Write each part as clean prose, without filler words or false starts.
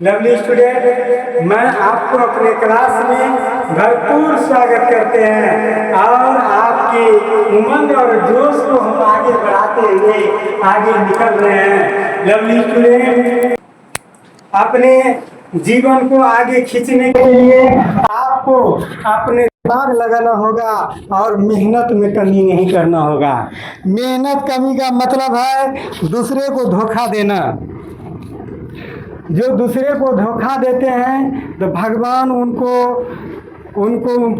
Lovely student, मैं आपको अपने क्लास में भरपूर स्वागत करते हैं और आपकी उमंग और जोश को हम आगे बढ़ाते हुए आगे निकल रहे हैं। लवली स्टूडेंट, अपने जीवन को आगे खींचने के लिए आपको अपने दिमाग लगाना होगा और मेहनत में कमी नहीं करना होगा। मेहनत कमी का मतलब है दूसरे को धोखा देना। जो दूसरे को धोखा देते हैं तो भगवान उनको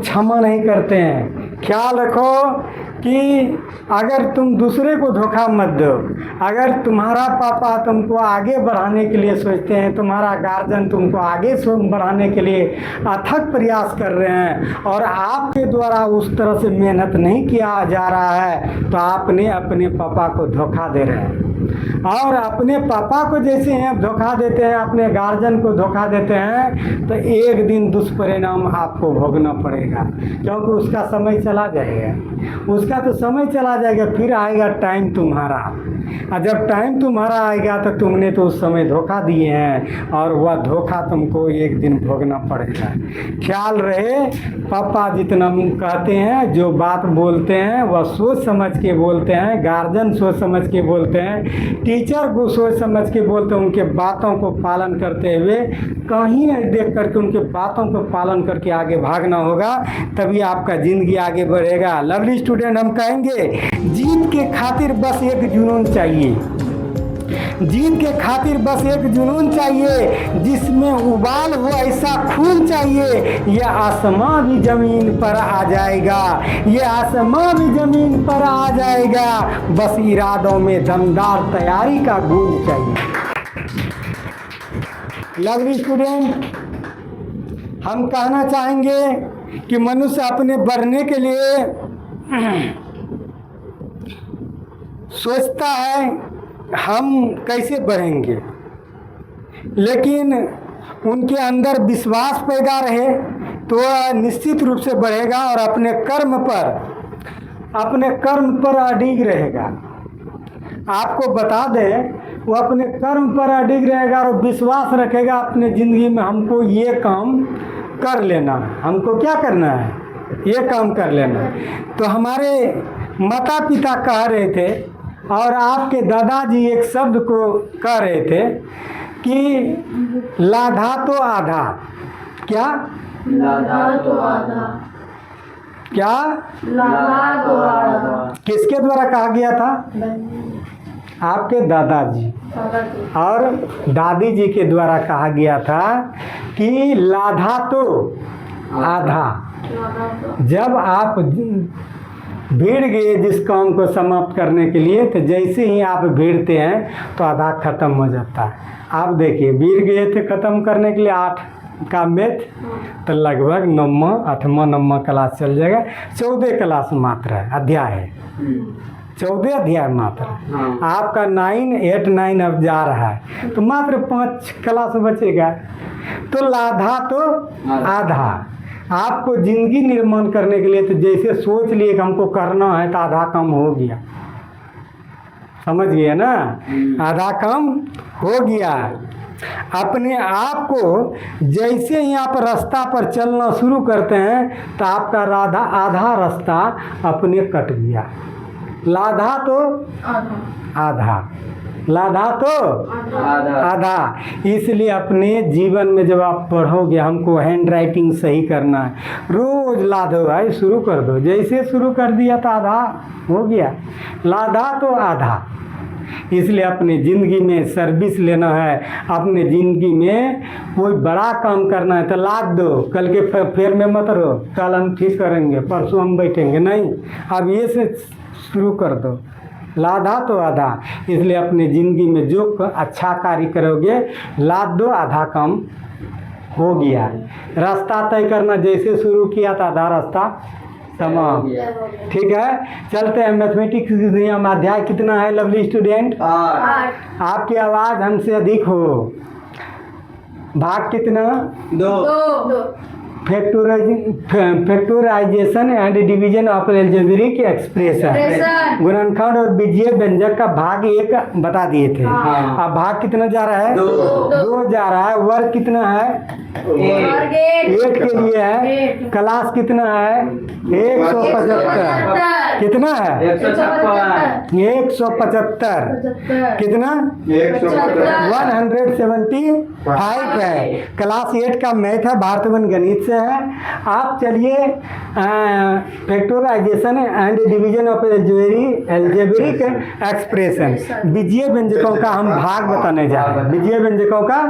क्षमा नहीं करते हैं। ख्याल रखो कि अगर तुम दूसरे को धोखा मत दो। अगर तुम्हारा पापा तुमको आगे बढ़ाने के लिए सोचते हैं, तुम्हारा गार्जियन तुमको आगे बढ़ाने के लिए अथक प्रयास कर रहे हैं और आपके द्वारा उस तरह से मेहनत नहीं किया जा रहा है, तो आपने अपने पापा को धोखा दे रहे हैं। और अपने पापा को जैसे हैं धोखा देते हैं, अपने गार्जियन को धोखा देते हैं, तो एक दिन दुष्परिणाम आपको भोगना पड़ेगा, क्योंकि उसका समय चला जाएगा। उसका तो समय चला जाएगा, फिर आएगा टाइम तुम्हारा। और जब टाइम तुम्हारा आएगा तो तुमने तो उस समय धोखा दिए हैं और वह धोखा तुमको एक दिन भोगना पड़ेगा। ख्याल रहे, पापा जितना कहते हैं, जो बात बोलते हैं वह सोच समझ के बोलते हैं, गार्जियन सोच समझ के बोलते हैं, टीचर को सोच समझ के बोलते हैं। उनके बातों को पालन करते हुए, कहीं नहीं देख करके उनके बातों को पालन करके आगे भागना होगा, तभी आपका ज़िंदगी आगे बढ़ेगा। लवली स्टूडेंट, हम कहेंगे जीत के खातिर बस एक जुनून चाहिए। जीत के खातिर बस एक जुनून चाहिए, जिसमें उबाल हो ऐसा खून चाहिए। ये आसमां भी ज़मीन पर आ जाएगा, ये आसमां भी ज़मीन पर आ जाएगा। बस इरादों में दमदार तैयारी का गुण चाहिए। लवली स्टूडेंट, हम कहना चाहेंगे कि मनुष्य अपने बढ़ने के लिए सोचता है हम कैसे बढ़ेंगे, लेकिन उनके अंदर विश्वास पैदा रहे तो वह निश्चित रूप से बढ़ेगा और अपने कर्म पर अडिग रहेगा। आपको बता दें, वो अपने कर्म पर अडिग रहेगा और विश्वास रखेगा अपने ज़िंदगी में, हमको ये काम कर लेना, हमको क्या करना है, ये काम कर लेना। तो हमारे माता पिता कह रहे थे और आपके दादाजी एक शब्द को कह रहे थे कि लाधा तो आधा, क्या लाधा तो आधा, क्या लाधा तो आधा, किसके द्वारा कहा गया था? आपके दादाजी और दादी जी के द्वारा कहा गया था कि लाधा तो आधा। जब आप भीड़ गए जिस काम को समाप्त करने के लिए, तो जैसे ही आप भीड़ते हैं तो आधा खत्म हो जाता है। आप देखिए, भीड़ गए थे ख़त्म करने के लिए 8 का मैथ, तो लगभग 9वां 8वां 9वां क्लास चल जाएगा। 14 क्लास मात्र है, अध्याय है, 14 अध्याय मात्र। आपका 9, 8, 9 अब जा रहा है, तो मात्र 5 क्लास बचेगा। तो लाधा तो आधा। आपको ज़िंदगी निर्माण करने के लिए तो जैसे सोच लिए कि हमको करना है, तो आधा काम हो गया, समझ गए ना? आधा काम हो गया। अपने आप को जैसे ही आप रास्ता पर चलना शुरू करते हैं तो आपका आधा रास्ता अपने कट गया। लाधा तो आधा आधा, लाधा तो आधा आधा। इसलिए अपने जीवन में जब आप पढ़ोगे, हमको हैंड राइटिंग सही करना है, रोज लाधो भाई शुरू कर दो। जैसे शुरू कर दिया तो आधा हो गया, लाधा तो आधा। इसलिए अपनी ज़िंदगी में सर्विस लेना है, अपने ज़िंदगी में कोई बड़ा काम करना है तो लाद दो। कल के फेर में मत रहो, कल हम ठीक करेंगे, परसों हम बैठेंगे, नहीं, अब ये से शुरू कर दो, लाधा तो आधा। इसलिए अपनी ज़िंदगी में जो अच्छा कार्य करोगे, लाद दो, आधा काम हो गया। रास्ता तय करना, जैसे शुरू किया था आधा रास्ता तमाम। ठीक है, चलते हैं मैथमेटिक्स की दुनिया में। अध्याय कितना है लवली स्टूडेंट? 8 आपकी आवाज़ हमसे अधिक हो। भाग कितना? 2 factorisation and division of algebraic expression. गुणनखंड और बीजीय व्यंजक का भाग 1 बता दिए थे। अब भाग कितना जा रहा है? 2 जा रहा है। वर्ग कितना है? 8 के लिए है। क्लास कितना है? 175। कितना है? 175। कितना? 175 है। क्लास 8 का मैथ है, भारतवन गणित से है। आप चलिए factorisation and division of algebraic expression, बीजीय व्यंजकों का हम भाग बताने जा रहे हैं। बीजीय व्यंजकों का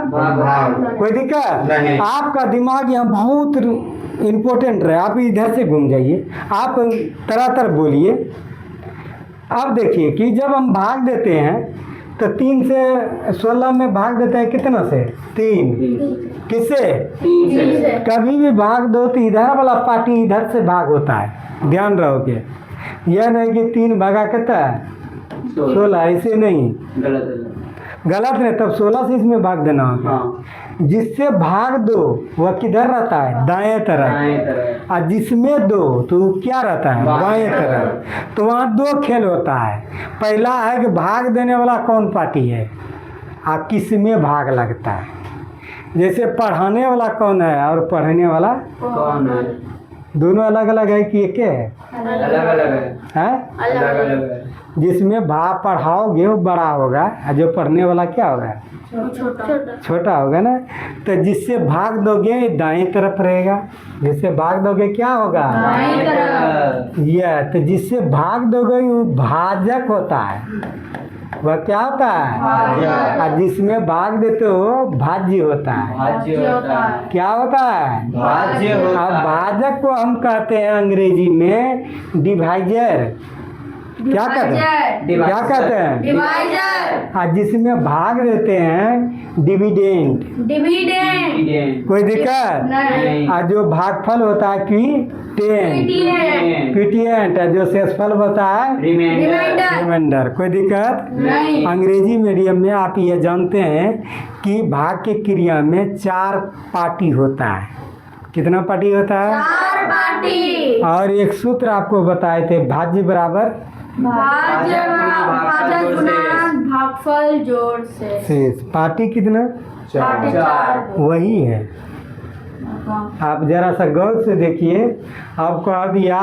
कोई दिक्कत नहीं। आपका दिमाग यहाँ बहुत इम्पोर्टेंट रहे, आप इधर से घूम जाइए, आप तरह तरह बोलिए। अब देखिए कि जब हम भाग देते हैं तो 3 से 16 में भाग देते हैं कितना से? 3। किससे? कभी भी भाग दो तो इधर वाला पार्टी इधर से भाग होता है, ध्यान रहोगे। यह नहीं कि 3 भागा कितना है? 16, ऐसे नहीं, गलत नहीं। तब 16 से इसमें भाग देना होगा। जिससे भाग दो वह किधर रहता है? दाएं तरफ। और जिसमें दो तो वो क्या रहता है? बाएं तरफ। तो वहाँ 2 खेल होता है। पहला है कि भाग देने वाला कौन पार्टी है और किस में भाग लगता है। जैसे पढ़ाने वाला कौन है और पढ़ने वाला कौन है? दोनों अलग अलग है कि एक है? अलग अलग है। अलग अलग है। जिसमें भाग पढ़ाओगे वो बड़ा होगा और जो पढ़ने वाला क्या होगा? छोटा होगा ना। तो जिससे भाग दोगे दाएं तरफ रहेगा, जिससे भाग दोगे क्या होगा? बाएं तरफ। यह तो जिससे भाग दोगे वो भाजक होता है, वह क्या होता है? भाजक। और जिसमें भाग देते हो भाज्य होता है। भाज्य होता है। क्या होता है? भाज्य होता अब है। भाजक को हम कहते हैं अंग्रेजी में डिवाइजर। क्या कहते हैं? क्या कहते हैं? डिवाइजर। और जिसमें भाग देते हैं डिविडेंड। डिविडेंड। कोई दिक्कत नहीं। और जो भागफल होता है क्विटिएंट, जो शेषफल होता है रिमाइंडर। रिमाइंडर। कोई दिक्कत नहीं। अंग्रेजी मीडियम में आप ये जानते हैं कि भाग के क्रिया में 4 पार्टी होता है। कितना पार्टी होता है? 4 पार्टी। और एक सूत्र आपको बताए थे, भाज्य बराबर भाज्य गुणा भागफल जोड़ से। शेष। पार्टी कितना? पार्टी 4। वही है। आप जरा सा गौर से देखिए, आपको कह दिया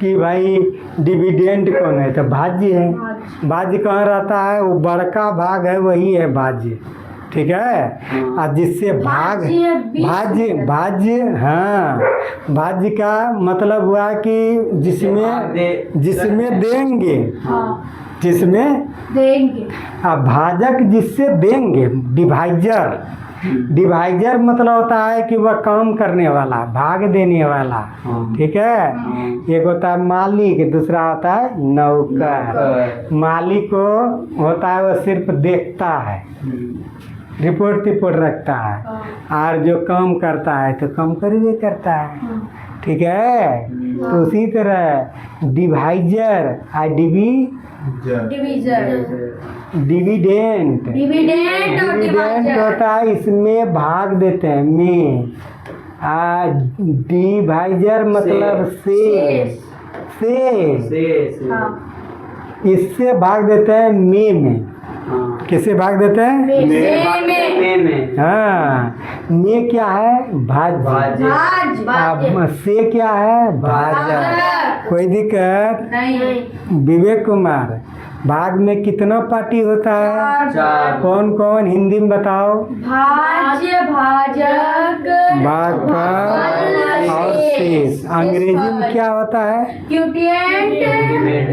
कि भाई डिविडेंड कौन है, तो भाज्य है। भाज्य कहाँ रहता है? वो बड़का भाग है, वही है भाज्य। ठीक है। और जिससे भाग भाज्य हाँ, भाज्य का मतलब हुआ कि जिसमें देंगे, जिसमें देंगे। अब भाजक जिससे देंगे डिवाइजर। डिवाइजर मतलब होता है कि वह काम करने वाला, भाग देने वाला। ठीक है। एक होता है मालिक, दूसरा होता है नौकर। मालिक को होता है वह सिर्फ देखता है, रिपोर्ट रखता है, और जो काम करता है तो काम करवे करता है। ठीक है। तो उसी तरह डिवाइजर और डिविडेंट होता है, इसमें भाग देते हैं में। डिवाइजर मतलब शेष। इससे भाग देते हैं में। किससे भाग देते हैं? में। हाँ, में क्या है? भाज्य। से क्या है? भाजक। कोई दिक्कत? नहीं। विवेक कुमार, भाग में कितना पार्टी होता है? चार। कौन कौन? हिंदी में बताओ। भाज्य, भाजक, भागफल और शेष। अंग्रेजी में क्या होता है? क्यूटिएंट,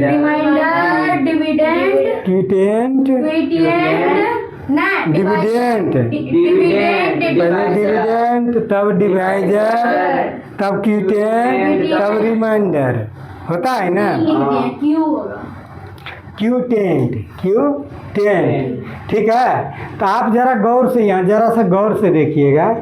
रिमाइंडर, डिविडेंड, क्यूटेंट, डिविडेंट। पहले डिविडेंट, तब डिवाइजर, तब क्यूटेंट, तब रिमाइंडर होता है ना? क्यू होगा। क्यूटेंट, क्यूटेंट, ठीक है। तो आप जरा गौर से, यहाँ जरा सा गौर से देखिएगा।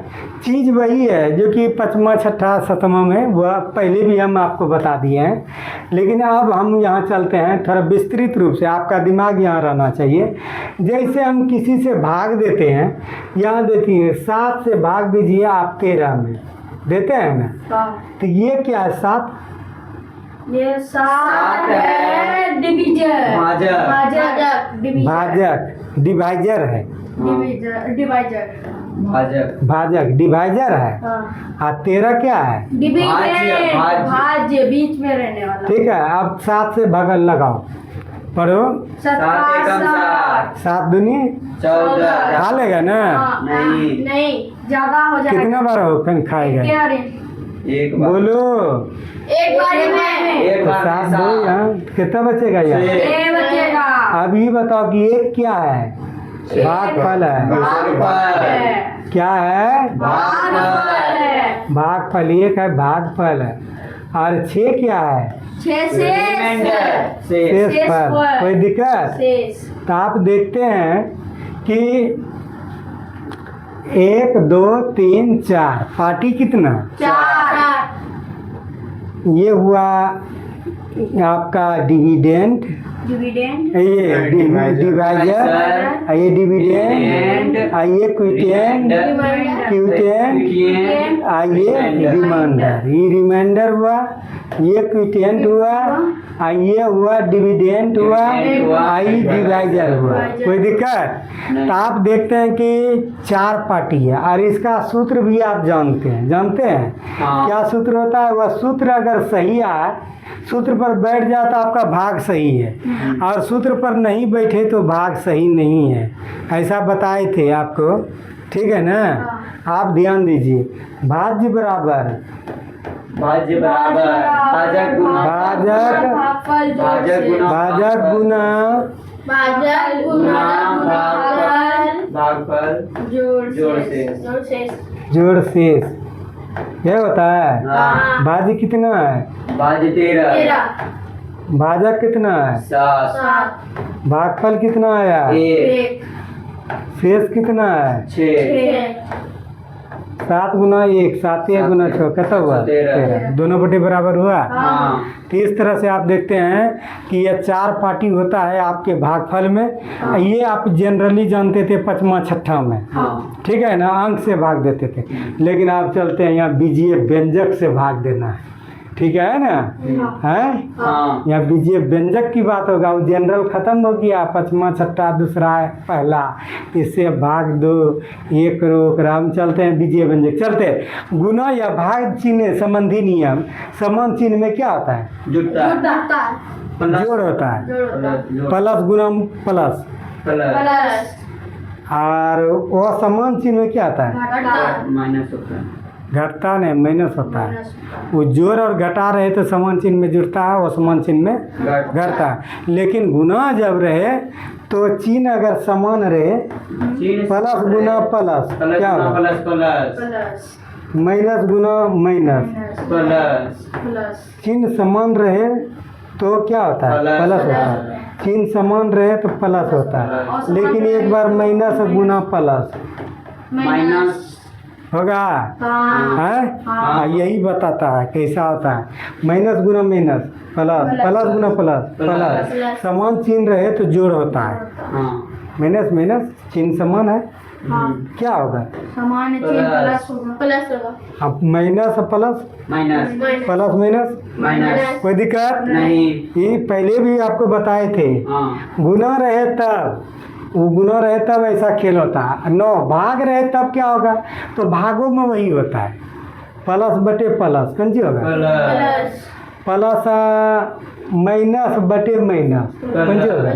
चीज़ वही है जो कि पंचमा छठा सतमा में वह पहले भी हम आपको बता दिए हैं, लेकिन अब हम यहाँ चलते हैं थोड़ा विस्तृत रूप से। आपका दिमाग यहाँ रहना चाहिए। जैसे हम किसी से भाग देते हैं, यहाँ देखिए 7 से भाग दीजिए आप 13 में, देते हैं ना? तो ये क्या है? 7, ये 7 है डिविजन, भाजक, भाजक, डिवाइजर है, डिवाइजर, भाजक डिवाइजर है। और 13 क्या है? डिविडेंड, भाज्य, बीच में रहने वाला। ठीक है। अब 7 से भगल लगाओ, पढ़ो। 7 दूनी 14। खा लेगा ना? नहीं, ज्यादा हो जाएगा। कितना बार हो खाएगा? एक बोलो। बारी में तो 7 दो, यहाँ कितना बचेगा? यहाँ ये बचेगा। अब ये बताओ कि एक क्या है? भागफल है। क्या है? भागफल। एक है भागफल है। और 6 क्या है? 6 शेष फल। कोई दिक्कत? तो आप देखते हैं कि 1 2 3 4 पार्टी कितना? 4। ये हुआ आपका डिविडेंड, डिविडेंड, ये डिवाइजर, ये डिविडेंड, ये क्विटेंड, क्यूटेंड, ये रिमाइंडर। ये रिमाइंडर हुआ, ये क्विटेंड हुआ, ये हुआ डिविडेंड हुआ, ये डिवाइजर हुआ। कोई दिक्कत? तो आप देखते हैं कि 4 पार्टी है। और इसका सूत्र भी आप जानते हैं? क्या सूत्र होता है? वह सूत्र अगर सही आए, सूत्र पर बैठ जाए तो आपका भाग सही है, और सूत्र पर नहीं बैठे तो भाग सही नहीं है। ऐसा बताए थे आपको, ठीक है ना? आप ध्यान दीजिए। भाज्य बराबर भाजक गुना जोड़ शेष। क्या होता है? भाज्य कितना है? 13। भाजक कितना है? 7। भागफल कितना आया? 1। शेष कितना है? 6। 7 गुना 1, 7 गुना 6 कितना हुआ? 13। दोनों बटे बराबर हुआ। तो इस तरह से आप देखते हैं कि ये 4 पार्टी होता है आपके भागफल में। ये आप जनरली जानते थे पंचमा छठा में, ठीक है ना? अंक से भाग देते थे। लेकिन आप चलते हैं यहाँ बीजीय व्यंजक से भाग देना है, ठीक है ना? हैं? यहाँ बीजीय व्यंजक की बात होगा। वो जनरल खत्म हो गया, पंचमा छठा दूसरा है पहला, इससे भाग दो, 1 रोक। हम चलते हैं बीजीय व्यंजक। चलते गुना या भाग चिन्ह संबंधी नियम। समान चिन्ह में क्या होता है? जोड़ होता है। प्लस गुना प्लस। और वो समान चिन्ह में क्या आता है? माइनस होता है। घटता नहीं, माइनस होता है। वो जोड़ और घटा रहे तो समान चिन्ह में जुड़ता है, वो समान चिन्ह में घटता है। लेकिन गुना जब रहे तो चिन्ह अगर समान रहे, प्लस गुना प्लस क्या होगा? माइनस गुना माइनस। चिन्ह समान रहे तो क्या होता है? प्लस होता है। चिन्ह समान रहे तो प्लस होता है। लेकिन एक बार माइनस गुना प्लस माइनस होगा है? यही बताता है कैसा होता है। माइनस गुना माइनस प्लस, प्लस गुना प्लस प्लस। समान चिन्ह रहे तो जोड़ होता है। माइनस माइनस चिन्ह समान है, क्या होगा? समान प्लस होगा। अब माइनस प्लस प्लस माइनस। कोई दिक्कत नहीं। ये पहले भी आपको बताए थे। गुना रहे तब, वो गुना रहे तब ऐसा खेल होता है। 9 भाग रहे तब क्या होगा? तो भागों में वही होता है, प्लस बटे प्लस। कौन सी होगा? प्लस माइनस बटे माइनस पंजे होगा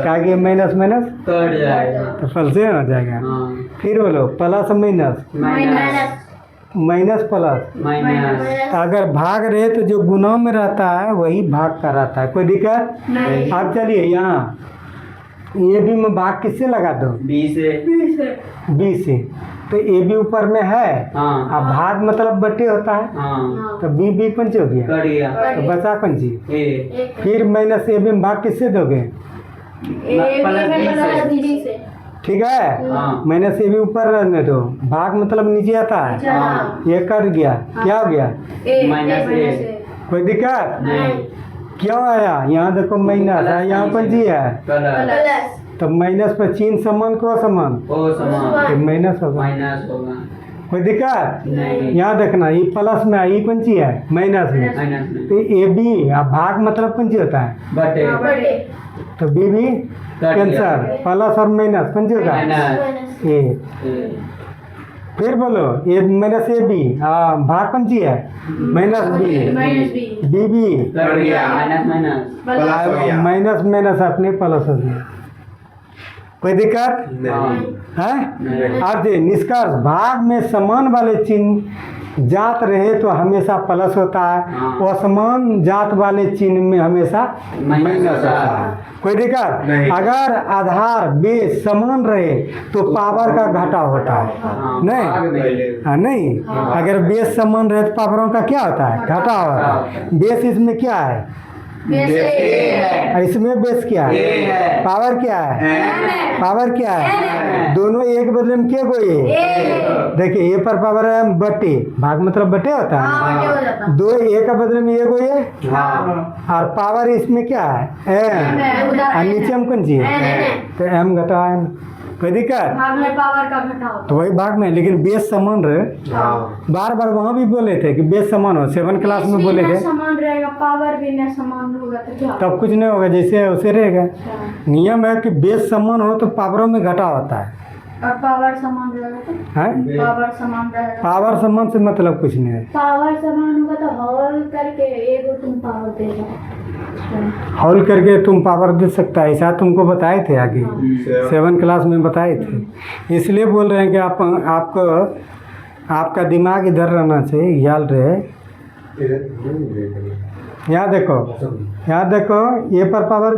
क्या कि माइनस माइनस कट जाएगा। तो फल से हो जाएगा। हाँ फिर बोलो plus minus minus minus plus. Minus अगर भाग रहे तो जो गुना में रहता है वही भाग का रहता है, कोई दिक्कत नहीं। अब चलिए यहाँ ए बी में भाग किससे लगा दो? बी से। बी से। तो ए बी ऊपर में है, हाँ अब भाग मतलब बटे होता है, हाँ तो बी बी पंच हो गया कट गया। तो बचा पंची। ए फिर माइनस ए बी में भाग किससे दोगे? ठीक है, हाँ माइनस ए बी ऊपर रहने दो, भाग मतलब नीचे आता है, हाँ ये कट गया, क्या हो गया? माइनस ए। कोई दिक्कत नहीं क्यों आया? यहाँ देखो माइनस है, यहाँ पंजी है, प्लस तो माइनस पर चिन्ह समान को समान ओ समान तो माइनस होगा। माइनस होगा। कोई दिक्कत? नहीं यहाँ देखना ये प्लस में है, ये पंची है माइनस में, माइनस में तो ए बी अब भाग मतलब पंची होता है, बटे तो बी बी कट कैंसर, गया। प्लस और माइनस पंची होगा माइनस ए। ए। फिर बोलो ए माइनस ए बी भाग पंची है minus B, B B cut गया। माइनस माइनस माइनस माइनस अपने प्लस हो गया। कोई दिक्कत हाँ है? नहीं। अब देखिए निष्कर्ष, भाग में समान वाले चिन्ह जात रहे तो हमेशा प्लस होता है, हाँ। असमान जात वाले चिन्ह में हमेशा माइनस माइनस होता है। कोई दिक्कत नहीं। अगर आधार बेस समान रहे तो पावर का घटा होता है, हाँ, नहीं भाग में। हाँ, नहीं अगर बेस समान रहे तो पावरों का क्या होता है? घटा होता है। बेस इसमें क्या है? इसमें बेस क्या है? ए है। पावर क्या है? पावर क्या है? दोनों एक बदले में क्या कोई है? देखिए ए पर पावर है बटे, भाग मतलब बटे होता है, दो ए का बदले में ये कोई है, हाँ और पावर इसमें क्या है? एम, और नीचे हम कौन चीज है? तो एम घटा एम। कोई दिक्कत? भाग में पावर का घटा होता तो वही भाग में, लेकिन बेस समान रहे। बार बार वहाँ भी बोले थे कि बेस समान हो, 7 क्लास में बोले थे, समान रहेगा, पावर भी न समान होगा तो क्या तब कुछ नहीं होगा, जैसे है वैसे रहेगा। नियम है कि बेस समान हो तो पावरों में घटा होता है, और पावर समान रहेगा तो हैं? पावर समान रहेगा। पावर समान से मतलब कुछ नहीं है। पावर समान होगा तो हॉल करके एगो तुम पावर दे दो। हॉल करके तुम पावर दे सकता है, ऐसा तुमको बताए थे आगे 7 क्लास में बताए थे। इसलिए बोल रहे हैं कि आपको आपका दिमाग इधर रहना चाहिए, याद रहे। यहाँ देखो ये पर पावर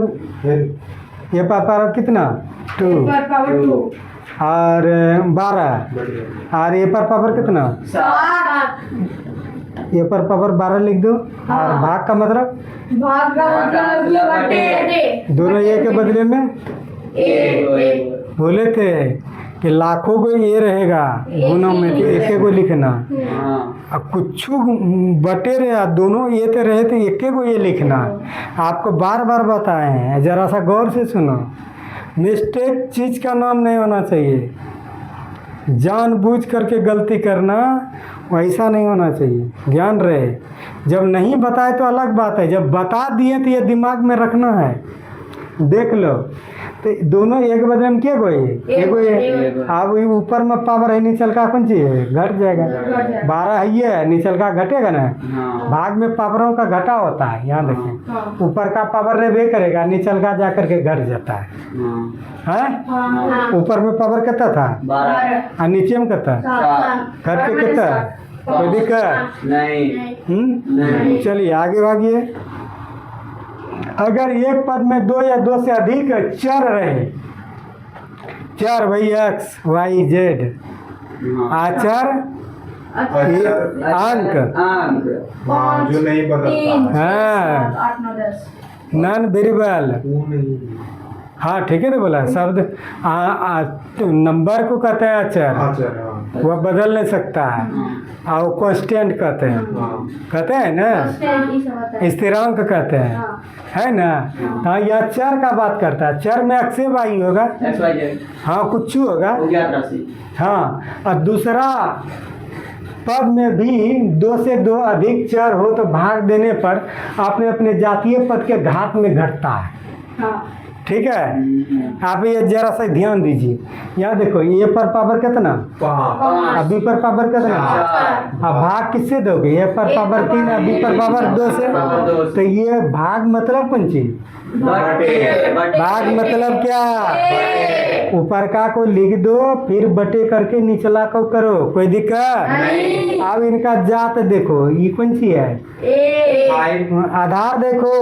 कितना? 2 पावर 2 और 12 और ये पर पावर कितना? 7 ये पर पावर 12 लिख दो। और भाग का मतलब भाग का मतलब बटे दोनों ए के बदले में ए बोले थे कि लाखों को ये रहेगा गुना में, तो एक को लिखना। हाँ अब कुछ बटे रहे दोनों ये तो रहे थे, एक को ये लिखना। आपको बार बार बताए हैं, जरा सा गौर से सुनो। मिस्टेक चीज का नाम नहीं होना चाहिए, जानबूझ करके गलती करना वैसा नहीं होना चाहिए, ज्ञान रहे। जब नहीं बताए तो अलग बात है, जब बता दिए तो ये दिमाग में रखना है। देख लो तो दोनों एक बदले में क्या कोई एगो ये। अब ये ऊपर में पावर है, नीचल का कौन चीज है? घट जाएगा। 12 है ये, नीचल का घटेगा ना। हाँ भाग में पावरों का घटा होता है, यहाँ देखिए ऊपर का पावर रहे करेगा, नीचल का जा करके घट जाता है। हैं? ऊपर में पावर कितना था 12 और नीचे में कितना? घट के कितना? कोई दिक्कत नहीं नहीं। चलिए आगे भागिए। अगर एक पद में 2 या 2 से अधिक चर रहे, चर भाई एक्स वाई जेड, आचर अंक अंक जो नहीं बदलता। हाँ। 8 9 10 नॉन वेरिएबल, हाँ ठीक है ना बोला शब्द। नंबर को कहते हैं अचर, वह बदल नहीं सकता है, और कांस्टेंट कहते हैं, कहते हैं ना, स्थिरांक कहते हैं, है ना। हाँ यह चर का बात करता है, चर में अक्से वाई होगा, हाँ कुछ होगा, हाँ। और दूसरा पद में भी 2 से 2 अधिक चर हो तो भाग देने पर अपने अपने जातीय पद के घात में घटता है, ठीक है। आप ये जरा सा ध्यान दीजिए, यहाँ देखो ए पर पावर कितना, पाँच अब बी पर पावर कितना, अब भाग किससे दोगे, ए पर पावर 3 और बी पर पावर 2 से, तो ये भाग मतलब कौन चीज, भाग मतलब क्या, ऊपर का को लिख दो फिर बटे करके निचला को करो, कोई दिक्कत। अब इनका जात देखो, ये कौन सी है, आधार देखो,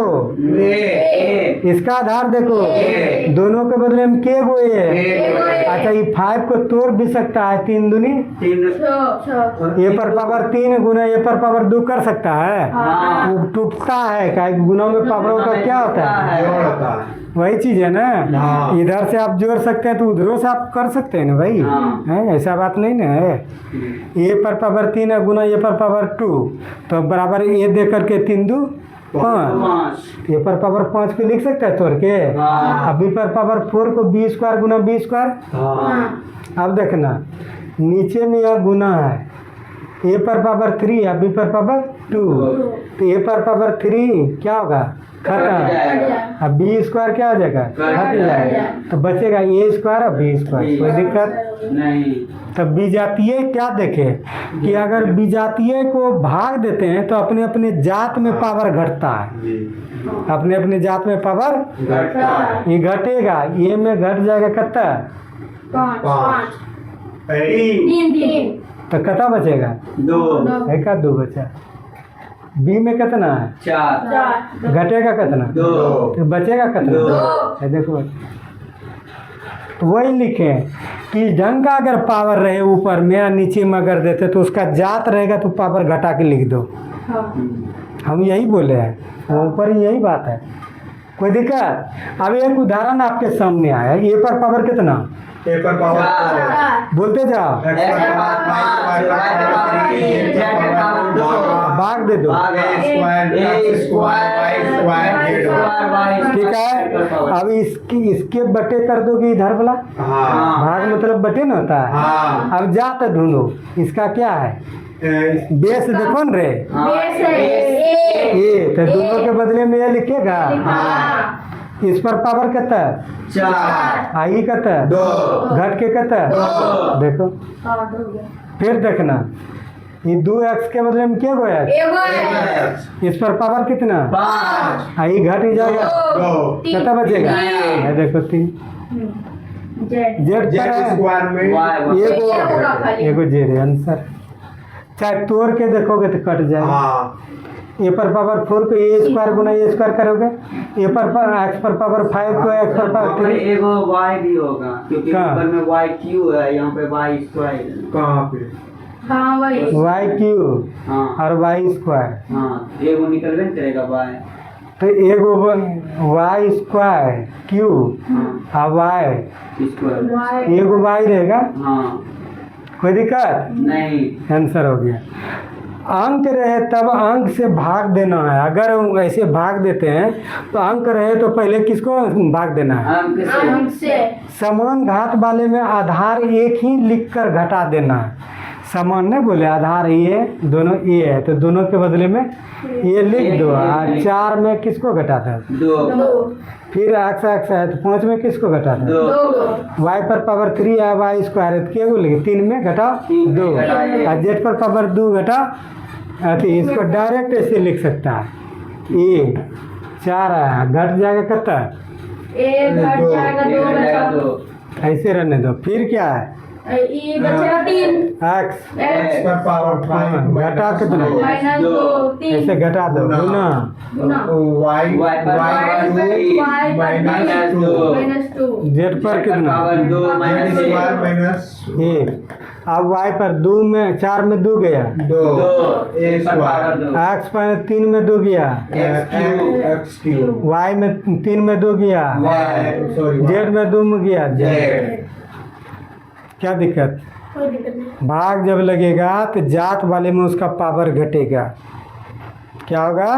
इसका आधार देखो, दोनों के बदले में के गो है। अच्छा ये 5 को तोड़ भी सकता है, 3 दूनी ए पर पावर 3 गुना ए पर पावर 2 कर सकता है, वो टूटता है, क्या गुना में पावरों का क्या होता है, जोड़ होता है। वही चीज है ना। हाँ। इधर से आप जोड़ सकते हैं तो उधरों से आप कर सकते हैं ना भाई, है ऐसा बात नहीं ना है। ए पर पावर 3 है गुना ए पर पावर 2, तो बराबर ए दे करके 3 2 5, ए पर पावर 5 को लिख सकता है तोड़ के। अब बी पर पावर 4 को बी स्क्वायर गुना बी स्क्वायर। अब देखना नीचे में यह गुना है, ए पर पावर 3 है, बी पर पावर 2, तो ए पर पावर 3 क्या होगा, खत्म। अब बी स्क्वायर क्या हो जाएगा, हट जाएगा, तो बचेगा ए स्क्वायर और बी स्क्वायर, कोई दिक्कत नहीं। तब विजातीय क्या देखे कि अगर विजातीय को भाग देते हैं तो अपने अपने जात में पावर घटता है, जी अपने अपने जात में पावर ये घटेगा, ये में घट जाएगा कितना, 5 तो कितना बचेगा, 2 एक 2 बचा। बी में कितना है, 4 घटेगा कितना, 2 तो बचेगा कितना, दो। ये देखो तो वही लिखे कि ढंग का अगर पावर रहे ऊपर में या नीचे में अगर देते तो उसका जात रहेगा तो पावर घटा के लिख दो, हम यही बोले हैं, ऊपर यही बात है, कोई दिक्कत। अब एक उदाहरण आपके सामने आया, ए पर पावर कितना, ए पर पावर बोलते जाओ, भाग दे दो, ठीक है। अब इसके बटे कर दोगे इधर वाला, भाग मतलब बटे ना होता है। हाँ। अब जात ढूंढो, इसका क्या है, बेस देखो न रे, ये तो दोनों के बदले में ये लिखेगा, इस पर पावर कितना है, 4 आई कितना है, 2 घट के कितना है, देखो फिर देखना, ये 2x के बदले में क्या गोया, इस पर पावर कितना, 5 आई घट ही जाएगा, 2 कितना बचेगा, ये देखो 3 जेड जेड स्क्वायर में एगो जेड है आंसर। चाहे तोड़ के देखोगे तो कट जाएगा। हाँ ए पर पावर 4 को ए स्क्वायर गुना ए स्क्वायर करोगे, ए पर एक्स पर पावर 5 को एक्स पर पावर 3, एगो y भी होगा क्योंकि कहाँ? ऊपर में y क्यू है, यहाँ पे y स्क्वायर है। कहाँ पे, वाई क्यू हाँ और वाई स्क्वायर, हाँ, एगो निकलबे न करेगा y। तो एगो वाई स्क्वायर क्यू हाँ और वाई स्क्वायर, एगो वाई रहेगा, हाँ कोई दिक्कत, नहीं। आंसर हो गया। अंक रहे तब अंक से भाग देना है, अगर ऐसे भाग देते हैं तो अंक रहे तो पहले किसको भाग देना है, अंक से समान घात वाले में आधार एक ही लिखकर घटा देना है, समान नहीं बोले आधार ये दोनों ए है तो दोनों के बदले में ये लिख दो, और 4 में किसको घटाता है, 2 फिर एक्स एक्स है तो 5 में किसको घटाता है, 2 वाई पर पावर 3 है, वाई स्क्वायर है तो क्या बोलेंगे 3 में घटाओ 2, और जेड पर पावर 2 घटाओ, तो इसको डायरेक्ट ऐसे लिख सकता है, ए 4 है घट जाएगा कितना, ऐसे रहने दो, फिर क्या है एक्स एक्स पर पावर 5 घटा कितना, ऐसे घटा दो गुना, वाई माइनस 2 जेड पर कितना जेड स्क्वायर माइनस 1, अब वाई पर 2 में 4 में 2 गया, 2 ए स्क्वायर एक्स पर 3 में 2 गया, एक्स क्यूब वाई में 3 में 2 गया, वाई सॉरी जेड में 2 में गया, जेड क्या दिक्कत, भाग जब लगेगा तो जात वाले में उसका पावर घटेगा, क्या होगा,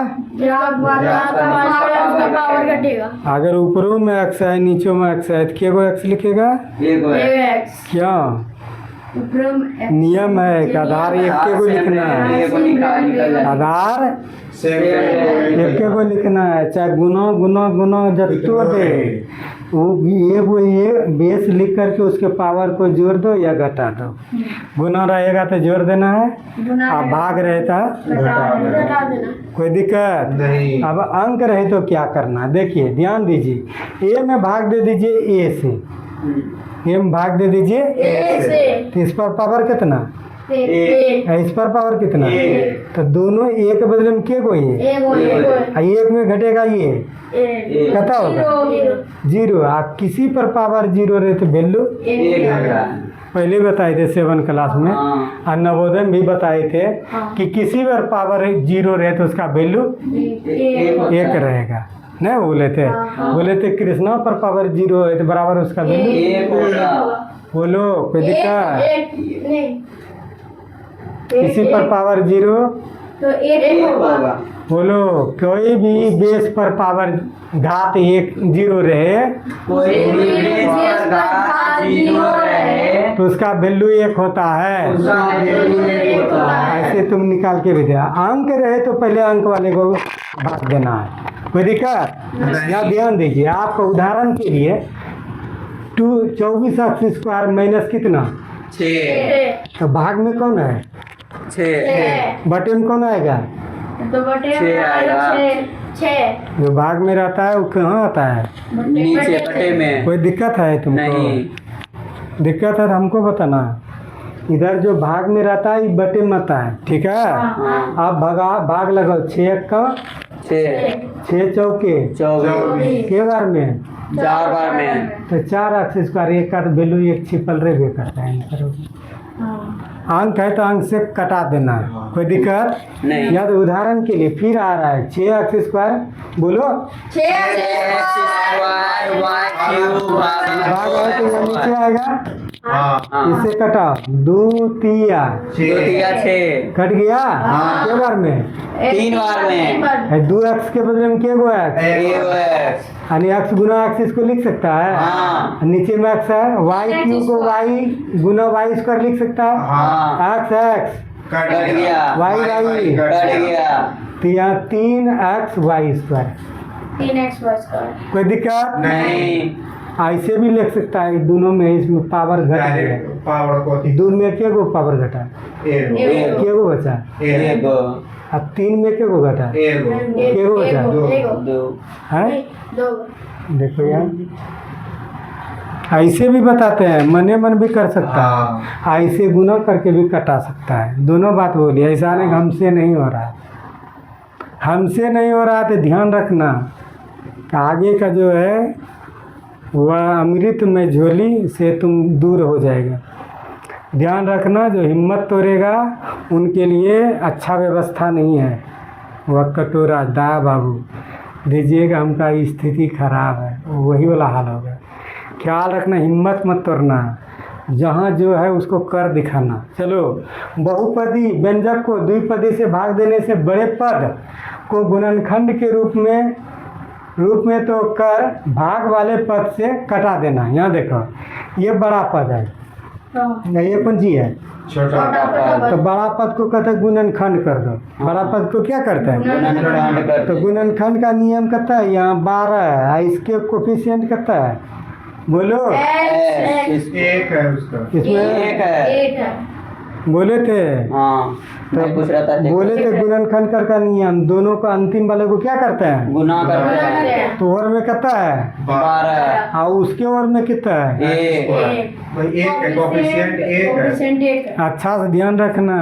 अगर ऊपरों में एक्स है नीचों में एक्स है तो क्या गो एक्स लिखेगा, क्या नियम है कि आधार एक के को लिखना है, आधार एक के को लिखना है, चाहे गुना गुना गुना जत्तो दे ये बेस लिख करके उसके पावर को जोड़ दो या घटा दो। गुना रहेगा तो जोड़ देना है, गुना अब भाग रहता घटा देना। कोई दिक्कत नहीं। अब अंक रहे तो क्या करना, देखिए ध्यान दीजिए। ए में भाग दे दीजिए ए से, ए में भाग दे दीजिए ए से तो इस पर पावर कितना, ए इस पर पावर कितना, तो दोनों ए के बदले में के को ये एक में घटेगा ये कितना होगा जीरो। आप किसी पर पावर जीरो रहे तो वैल्यू पहले बताए थे 7 क्लास में, और नवोदय में भी बताए थे कि किसी पर पावर जीरो रहे तो उसका वैल्यू एक रहेगा। नहीं बोले थे कृष्णा पर पावर जीरो है तो बराबर उसका वैल्यू बोलो कोई दिक्कत। किसी पर पावर जीरो तो एक होगा। बोलो कोई भी बेस पर पावर घात एक जीरो रहे कोई भी बेस पर घात जीरो रहे तो उसका वैल्यू एक होता है। उसका वैल्यू एक होता है। ऐसे तुम निकाल के भी दिया। अंक रहे तो पहले अंक वाले को भाग देना है, कोई दिक्कत। यहाँ ध्यान दीजिए, आपको उदाहरण के लिए 24x² माइनस कितना, 6 तो भाग में कौन है, 6 बटे में कौन आएगा, तो बटे छः आएगा। 6 जो भाग में रहता है वो कहाँ आता है, नीचे बटे में। कोई दिक्कत है तुमको, नहीं दिक्कत है तो हमको बताना है। इधर जो भाग में रहता है ये बटे में आता है, ठीक है। आप भाग लगाओ 6 का 6 चौके 24 के बार में 4 बार में तो 4x² एक का तो वैल्यू एक छिपल रहे करता है। अंक है तो अंक से कटा देना है, कोई दिक्कत नहीं। या तो उदाहरण के लिए फिर आ रहा है 6x², बोलो 6x² y क्यूब भाग है तो यहाँ नीचे आएगा, हाँ इसे कटाओ 2 तिया 6 कट गया के बार में 3 बार में 2x के बदले में के गो है, AOX यानी x गुना x इसको लिख सकता है। हाँ। नीचे में x है, y क्यू को y गुना y² लिख सकता है। हाँ। x कट गया y कट गया तो यहाँ 3xy², 3x स्क्वायर। कोई दिक्कत नहीं। ऐसे भी लिख सकता है, दोनों में इसमें पावर घट गया, पावर को दूर में के गो पावर घटा, एक के गो बचा, एक अब 3 में के गो घटा के गो बचा, 2 है 2 देखो यार ऐसे भी बताते हैं, मने मन भी कर सकता है, ऐसे गुना करके भी कटा सकता है। दोनों बात बोली, ऐसा नहीं हमसे नहीं हो रहा है, हमसे नहीं हो रहा तो ध्यान रखना आगे का जो है वह अमृत में झोली से तुम दूर हो जाएगा। ध्यान रखना, जो हिम्मत तोड़ेगा उनके लिए अच्छा व्यवस्था नहीं है। वह कटोरा दा बाबू दीजिएगा, हमका स्थिति खराब है, वही वाला हाल होगा। ख्याल रखना, हिम्मत मत तोड़ना, जहाँ जो है उसको कर दिखाना। चलो, बहुपदी व्यंजक को द्विपदी से भाग देने से बड़े पद को गुणनखंड के रूप में तो कर भाग वाले पद से कटा देना। यहाँ देखो, ये बड़ा पद है, ये पूंजी है, छोटा तो बड़ा पद को कहते हैं गुणनखंड कर दो। बड़ा पद को क्या करता है, गुणनखंड कर तो गुणनखंड का नियम कहता है यहाँ 12 है, इसके कोफिशिएंट कहता है, बोलो एक है उसका, इसमें एक है। 1 है। बोले थे, हाँ मैं पूछ रहा था बोले थे गुणनखंड कर का नियम दोनों का अंतिम वाले को क्या करते हैं, गुना करते हैं। तो और में कहता है 12 और उसके और में कितना है। एक भाई एक है, कोफिशिएंट एक है। कोफिशिएंट 1 है। अच्छा से ध्यान रखना,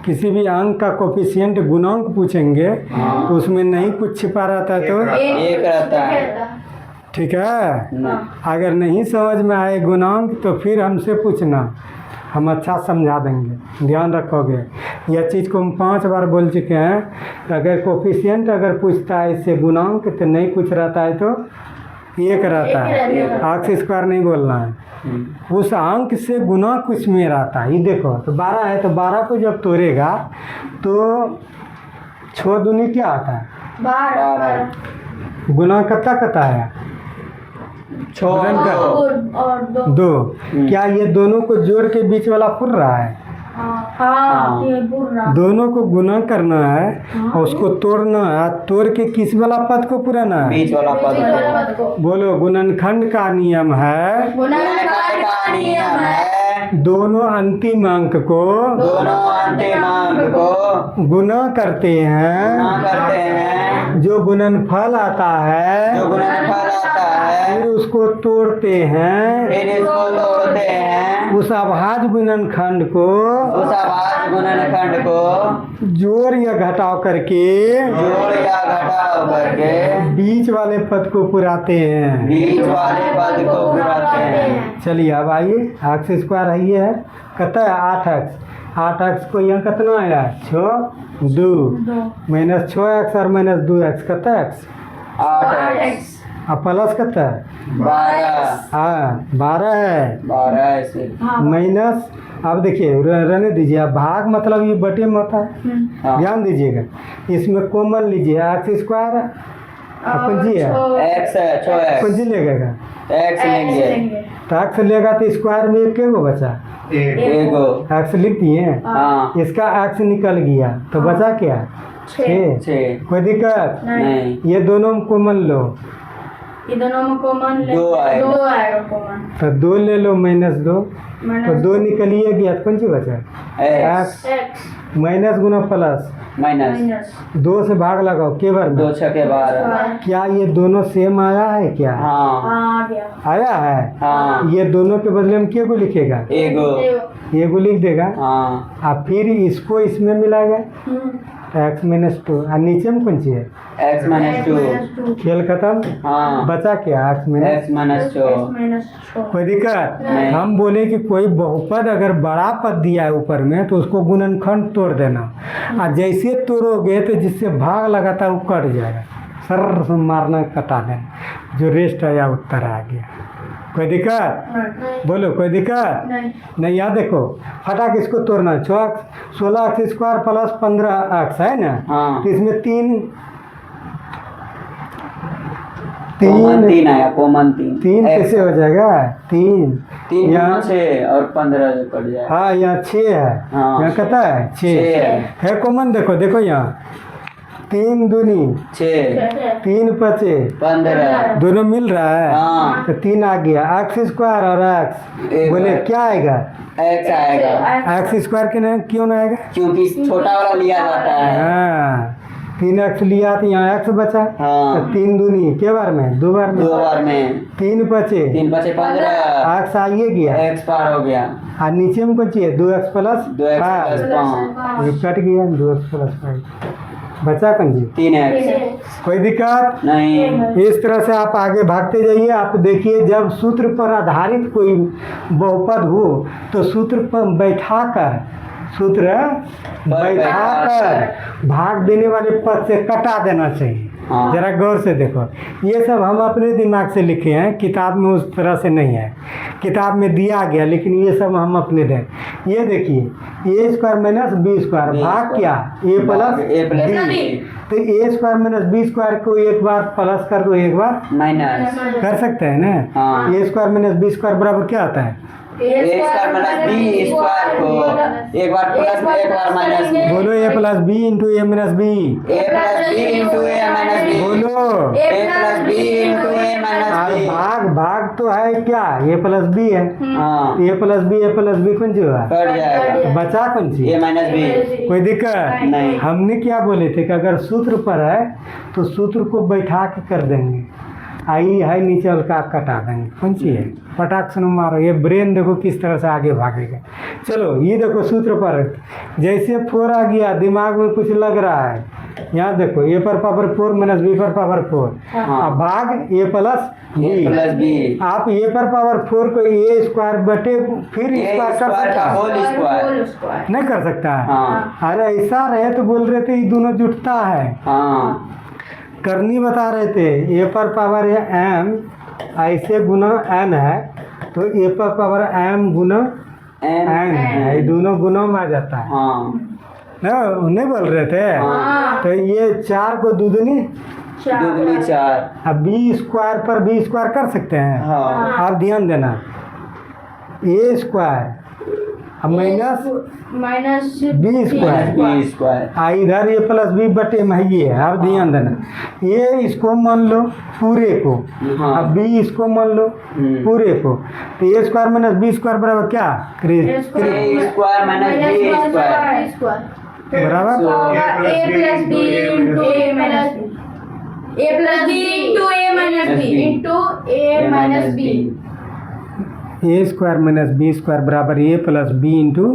किसी भी अंक का कोफिशिएंट गुणांक पूछेंगे तो उसमें नहीं कुछ छिपा रहता है तो एक रहता है। ठीक है। अगर नहीं समझ में आए गुणांक तो फिर हमसे पूछना, हम अच्छा समझा देंगे। ध्यान रखोगे, यह चीज़ को हम 5 बार बोल चुके हैं। अगर कोफिशिएंट अगर पूछता है इससे गुणांक तो नहीं कुछ रहता है तो एक रहता है, x² नहीं बोलना है। उस अंक से गुना कुछ में रहता है। ये देखो, तो 12 है तो 12 को जब तोड़ेगा तो 6 दूनी क्या आता है, 12 गुना कत्ता है 6 और 2 2। क्या ये दोनों को जोड़ के बीच वाला फुर रहा है, हाँ हाँ ये बुरा दोनों को गुना करना है और उसको तोड़ना है। तोड़ के किस वाला पद को पुराना है? बीच वाला पद को। बोलो, गुणनखंड का नियम है गुणनखंड का नियम है दोनों अंतिम अंक को दोनों अंतिम अंक को गुना करते गुणा हैं। करते हैं। जो गुणनफल आता जो है गुणनफल आता है फिर उसको तोड़ते हैं। फिर इसको तोड़ते हैं। उस अभाज्य गुणनखंड को उस आवाज गुणनखंड को जोड़ या घटाव करके जोड़ या घटाव करके बीच वाले पद को पुराते हैं। बीच वाले पद को गिराते हैं। चलिए अब आइए, एक्स स्क्वायर है ये है कहता है 8x। 8x को यहाँ कितना आया? 6 2 माइनस 6x और माइनस 2x कहता है x। 8x अब प्लस कहता है 12 हाँ 12 है 12 ऐसे। माइनस। अब देखिए रहने दीजिए, अब भाग मतलब ये बटे में होता है, हाँ। ध्यान दीजिएगा। इसमें कॉमन लीजिए, एक्स स्क्वायर पंजी है, x है 6x पंजी लगेगा x लेंगे तो एक्स लेगा तो स्क्वायर में एक के गो बचा? एक एगो। एक्स लिख दिए, हाँ इसका एक्स निकल गया तो बचा क्या? 6। 6 कोई दिक्कत? नहीं। ये दोनों को कॉमन लो ये दोनों में कॉमन ले दो आएगा। 2 आएगा कॉमन तो 2 ले लो माइनस 2 तो 2 निकलिए गया तो पंजी बचा x एक्स माइनस गुना प्लस माइनस माइनस 2 से भाग लगाओ के बार में। 2 6 के 12। क्या ये दोनों सेम आया है क्या? हाँ हाँ आ गया आया है। हाँ ये दोनों के बदले में क्या को लिखेगा? एगो। ये को लिख देगा। हाँ अब फिर इसको इसमें मिलाएगा एक्स माइनस 2 और नीचे में कौन सी है? x minus 2। खेल खत्म। हाँ बचा क्या? X minus. x minus 2। Minus कोई दिक्कत? नहीं। हम बोले कि कोई बहुपद अगर बड़ा पद दिया है ऊपर में तो उसको गुणनखंड तोड़ देना, और जैसे तोड़ोगे तो जिससे भाग लगाता है वो कट जाएगा, सर से मारना कटा देना, जो रेस्ट आया उत्तर आ गया। कोई दिक्कत? बोलो कोई दिक्कत? नहीं नहीं। यहाँ देखो फटाक इसको तोड़ना, 16x स्क्वायर प्लस 15x है ना? हाँ। तो इसमें कॉमन तीन 3 आया कॉमन 3 कैसे हो जाएगा? 3 3 यहाँ 6 और 15 जो कट जाए। हाँ यहाँ 6 है। हाँ। यहाँ कहता है 6 6 है कॉमन। देखो देखो यहाँ 3 दूनी 6 3 पचे 15। दोनों मिल रहा है हाँ तो 3 आ गया। एक्स स्क्वायर और एक्स एक बोले है। क्या आएगा? x आएगा एक्स स्क्वायर के ना क्यों ना आएगा? क्योंकि छोटा वाला लिया जाता है। हाँ 3x लिया तो यहाँ x बचा। हाँ। तो 3 दूनी के बार में? 2 बार में। 2 बार में 3 पचे 3 5 15 एक्स आइए गया x पार हो गया। और नीचे में कौन चाहिए? 2x plus 2x five. Plus 5 ये कट गया 2x प्लस 5 बचा कौन जी? 3x। कोई दिक्कत नहीं। इस तरह से आप आगे भागते जाइए। आप देखिए जब सूत्र पर आधारित कोई बहुपद हो तो सूत्र पर बैठाकर भाग देने वाले पद से कटा देना चाहिए। हाँ। जरा गौर से देखो, ये सब हम अपने दिमाग से लिखे हैं, किताब में उस तरह से नहीं है। किताब में दिया गया लेकिन ये सब हम अपने दें। ये देखिए ए स्क्वायर माइनस बी स्क्वायर भाग क्या? ए प्लस बी तो ए स्क्वायर माइनस बी स्क्वायर को एक बार प्लस कर दो, एक बार माइनस। कर सकते हैं ना? हाँ। ए स्क्वायर माइनस बी स्क्वायर बराबर क्या आता है? a square minus b square को एक बार प्लस में एक बार माइनस में। बोलो A plus B into A minus B. a plus b into a minus b। बोलो a plus b into a minus और b। भाग तो है क्या? ए प्लस बी है। हाँ ए प्लस बी कौन सी हुआ? कट जाएगा बचा कौन सी? a minus b। कोई दिक्कत नहीं। हमने क्या बोले थे कि अगर सूत्र पर है तो सूत्र को बैठा के कर देंगे, आई है नीचे हल्का कटा देंगे। कौन सी है? पटाख से मारो। ये ब्रेन देखो किस तरह से आगे भागेगा। चलो ये देखो सूत्र पर जैसे 4 आ गया, दिमाग में कुछ लग रहा है। यहाँ देखो ए पर पावर 4 माइनस बी पर पावर 4। अब भाग ए प्लस बी। आप ए पर पावर 4 को ए स्क्वायर बटे फिर a स्क्वायर कर स्क्वायर का सकता है? Whole square. नहीं कर सकता है? हाँ अरे ऐसा रहे तो बोल रहे थे ये दोनों जुटता है। हाँ करनी बता रहे थे ए पर पावर एम ऐसे गुना एन है तो ए पर पावर एम गुना एन है, ये दोनों गुना में आ जाता है। हाँ नहीं बोल रहे थे? हाँ। तो ये 4 को दूधनी दुगनी 4। अब बी स्क्वायर पर बी स्क्वायर कर सकते हैं। हाँ आप ध्यान देना, ए स्क्वायर अब minus minus B square B square इधर ए प्लस बी बटे में ये है। अब ध्यान देना, ये इसको मान लो पूरे को, हाँ। अब बी इसको मान लो पूरे को, तो ए स्क्वायर माइनस बी स्क्वायर बराबर क्या? ए स्क्वायर माइनस बी स्क्वायर बराबर ए plus B into A minus B, A plus B into A minus B into A minus B, A square minus B square बराबर ए plus B into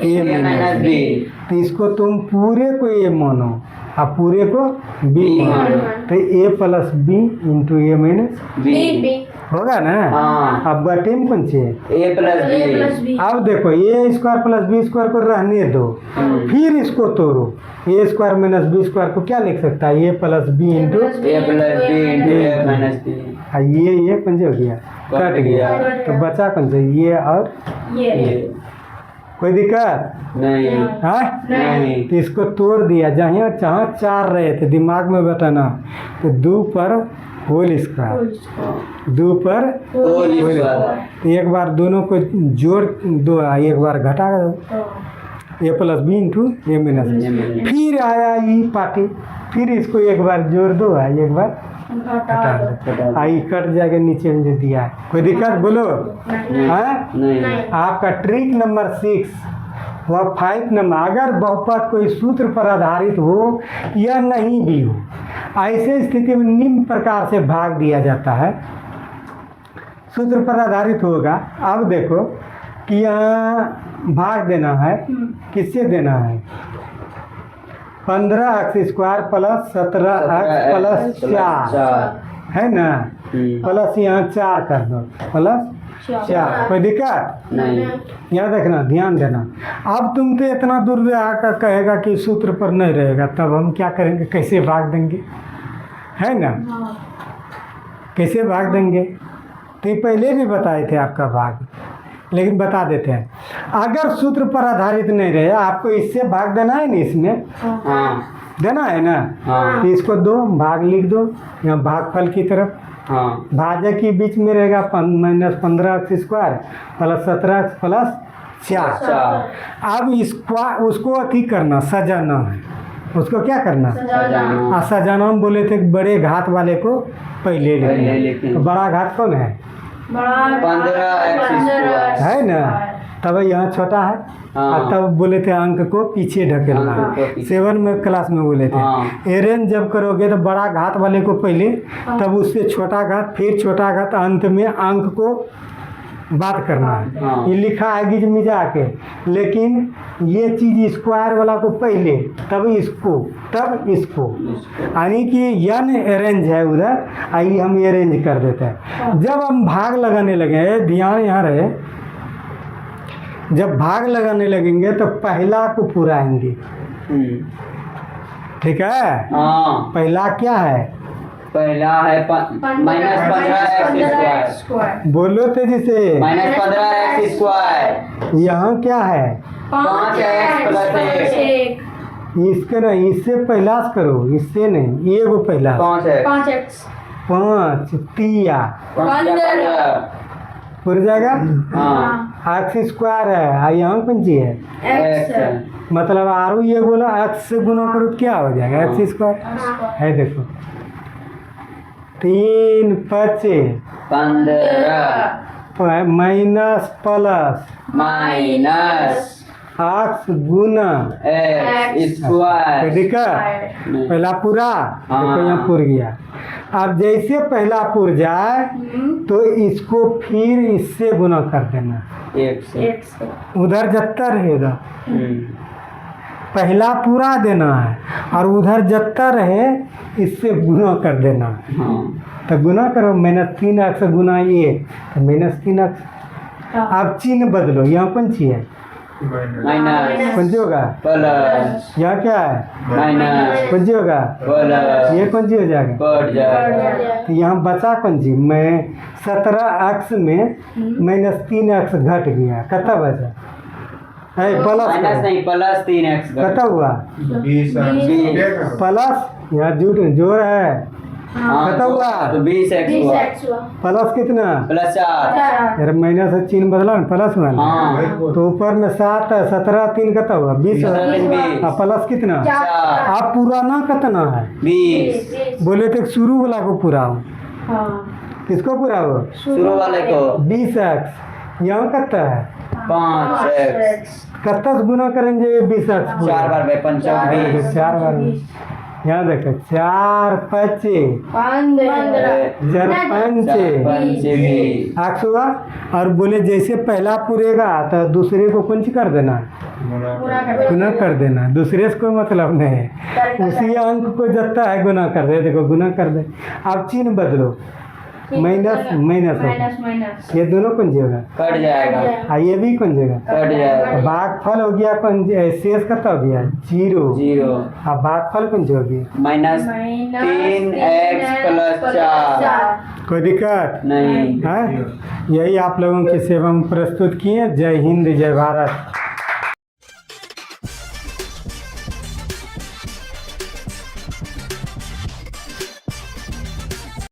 A minus minus B. B तो इसको तुम पूरे को ए मानो और पूरे को बी मानो, तो ए plus B into A minus B होगा ना। हाँ। अब बटे में कौन सी है? ए प्लस बी अब देखो ए स्क्वायर प्लस बी स्क्वायर को रहने दो, फिर इसको तोड़ो। ए स्क्वायर माइनस बी स्क्वायर को क्या लिख सकता है? ए plus B into, A plus B into A minus B, ये कौन से हो गया? कट गया। तो बचा कौन से? ये और ये कोई दिक्कत नहीं है? नहीं तो इसको तोड़ दिया। जहाँ जहाँ 4 रहे थे दिमाग में बताना, तो 2 पर होल स्क्वायर, 2 पर होल होल स्क्वायर स्क्वायर। तो एक बार दोनों को जोड़ दो, एक बार घटा दो, ए plus B into A minus B. फिर आया ई पार्टी, फिर इसको एक बार जोड़ दो, एक बार घटा दो, आई कट जाएगा नीचे में जो दिया है। कोई दिक्कत बोलो? हाँ? नहीं आपका ट्रिक नंबर 6 व 5 नंबर, अगर बहुपद कोई सूत्र पर आधारित हो या नहीं भी हो, ऐसे स्थिति में निम्न प्रकार से भाग दिया जाता है। सूत्र पर आधारित होगा। अब देखो कि यहाँ भाग देना है, किससे देना है? 15x square plus 17x plus 4 है ना, प्लस यहाँ 4 कर दो, प्लस 4। कोई दिक्कत नहीं यहाँ देखना, ध्यान देना। अब तुम तो इतना दूर आकर कहेगा कि सूत्र पर नहीं रहेगा, तब हम क्या करेंगे? कैसे भाग देंगे, है ना? कैसे भाग देंगे? तो ये पहले भी बताए थे आपका भाग, लेकिन बता देते हैं। अगर सूत्र पर आधारित नहीं रहे, आपको इससे भाग देना है ना, इसमें हाँ देना है ना, हाँ तो इसको 2 भाग लिख दो यहाँ भागफल की तरफ। हाँ भाजक के बीच में रहेगा minus 15x square plus 17x plus 4। अब उसको अथी करना, सजाना है। उसको क्या करना? सजाना। सजाना हम बोले थे बड़े घात वाले को पहले पहले लिखना। तो बड़ा घात कौन है? 15x स्क्वायर है ना, तब यहाँ छोटा है। हाँ। और तब बोले थे अंक को पीछे ढकेलना अंक को है। पीछे। 7 में क्लास में बोले थे हाँ। अरेंज जब करोगे तो बड़ा घात वाले को पहले, तब उससे छोटा घात, फिर छोटा घात, अंत में अंक को बात करना है। हाँ। ये लिखा है गिज मिजा के, लेकिन ये चीज़ स्क्वायर वाला को पहले, तब इसको, तब इसको, यानी कि यन अरेंज है उधर, आइए हम अरेंज कर देते हैं। जब हम भाग लगाने लगे, ध्यान यहाँ रहे, जब भाग लगाने लगेंगे तो पहला को पुराएंगे। ठीक है? हाँ पहला क्या है? पहला है माइनस 15x स्क्वायर, बोलो तेजी से। माइनस 15x स्क्वायर, यहाँ क्या है? 5x प्लस 1, इसके नहीं, इससे पहला से करो, इससे नहीं, ये वो पहला 5x 5 तिया 15 पुर जाएगा। हाँ एक्स स्क्वायर है, और यहाँ कौन सी है? x मतलब आरू ये बोला एक्स से गुना करो तो क्या हो जाएगा? एक्स स्क्वायर है। देखो 3 5 15 माइनस प्लस माइनस एक्स गुना x स्क्वायर। दिक्कत नहीं। पहला पूरा, हाँ। देखो यहाँ पुर गया। अब जैसे पहला पुर जाए तो इसको फिर इससे गुना कर देना, एक से उधर जत्ता रहेगा। हम्म, पहला पूरा देना है और उधर जत्ता रहे इससे गुना कर देना। हाँ तो गुना करो, -3x गुना 1 तो -3x। अब चिन्ह बदलो, यहाँ कौन सी है? माइनस कौन सी होगा? प्लस यहाँ क्या है? माइनस कौन सी होगा? प्लस ये कौन सी हो जाएगा? कट जाएगा। तो यहाँ बचा कौन सी? मैं 17x में -3x घट गया, कितना बचा? है प्लस माइनस नहीं, प्लस 3x कितना हुआ? 20 प्लस यहाँ जोड़ है, कितना हुआ तो 20x हुआ 20x हुआ प्लस कितना प्लस 4 4 यार माइनस से चिन्ह बदला ना प्लस हुआ ना हाँ तो ऊपर में 7 है 17 3 कितना हुआ 20 17 है तीन 20 और प्लस कितना 4 आप पुराना कितना है 20 बोले थे शुरू वाला को पूरा हो हाँ किसको पूरा हो शुरू वाले को 20x यहाँ कितना है 5x कितना से गुना करेंगे 20x 4 बार में 5 20 4 बार में। यहाँ देखो 4 5 4 5 आठ हुआ और बोले जैसे पहला पूरेगा तो दूसरे को कुंज कर देना गुना कर देना दूसरे से कोई मतलब नहीं है उसी अंक को जितना है गुना कर दे देखो गुना कर दे अब चिन्ह बदलो माइनस माइनस माइनस ये दोनों कुंजेगा कट जाएगा ये भी कुंजेगा कट जाएगा भागफल हो गया कुंज शेष कितना हो गया 0 0 अब भागफल कुंज हो गया माइनस 3x प्लस 4 कोई दिक्कत नहीं है यही आप लोगों की सेवा में प्रस्तुत किए जय हिंद जय भारत।